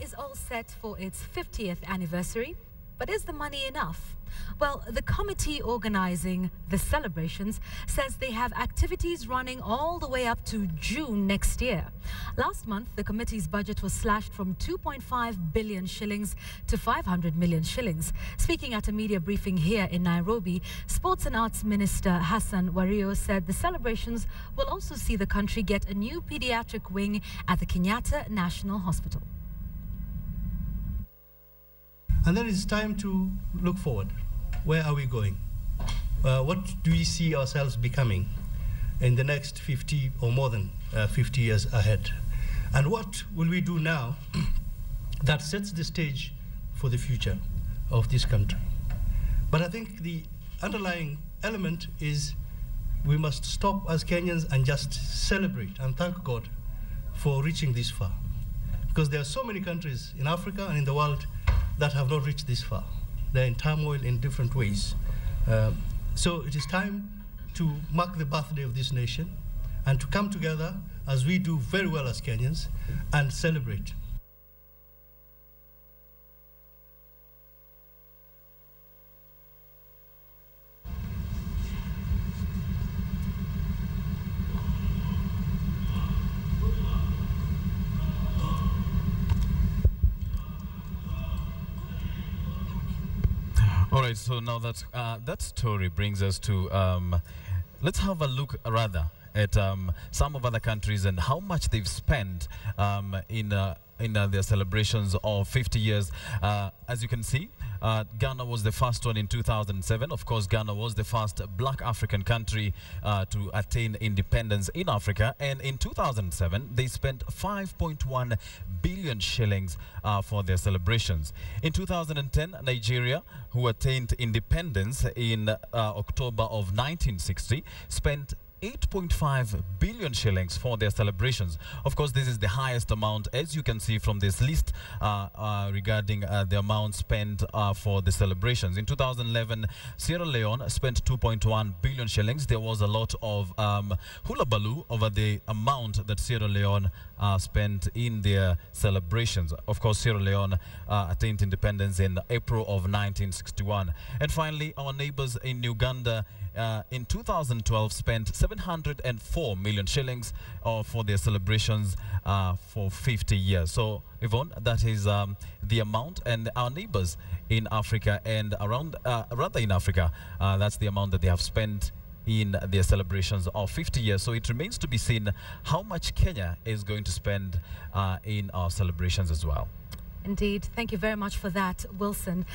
is all set for its 50th anniversary, but is the money enough? Well, the committee organizing the celebrations says they have activities running all the way up to June next year. Last month, the committee's budget was slashed from 2.5 billion shillings to 500 million shillings. Speaking at a media briefing here in Nairobi, Sports and Arts Minister Hassan Wario said the celebrations will also see the country get a new pediatric wing at the Kenyatta National Hospital. And then it's time to look forward. Where are we going? What do we see ourselves becoming in the next 50 or more than 50 years ahead? And what will we do now that sets the stage for the future of this country? But I think the underlying element is we must stop as Kenyans and just celebrate and thank God for reaching this far. Because there are so many countries in Africa and in the world that have not reached this far. They're in turmoil in different ways. So it is time to mark the birthday of this nation and to come together, as we do very well as Kenyans, and celebrate. All right, so now that story brings us to, let's have a look rather at some of other countries and how much they've spent in their celebrations of 50 years. As you can see, Ghana was the first one in 2007. Of course, Ghana was the first black African country to attain independence in Africa. And in 2007, they spent 5.1 billion shillings for their celebrations. In 2010, Nigeria, who attained independence in October of 1960, spent 8.5 billion shillings for their celebrations. Of course, this is the highest amount, as you can see from this list, regarding the amount spent for the celebrations. In 2011, Sierra Leone spent 2.1 billion shillings. There was a lot of hullabaloo over the amount that Sierra Leone spent in their celebrations. Of course, Sierra Leone attained independence in April of 1961. And finally, our neighbors in Uganda in 2012 spent 704 million shillings for their celebrations for 50 years. So, Yvonne, that is the amount, and our neighbors in Africa and around, rather in Africa, that's the amount that they have spent in their celebrations of 50 years. So it remains to be seen how much Kenya is going to spend in our celebrations as well. Indeed. Thank you very much for that, Wilson.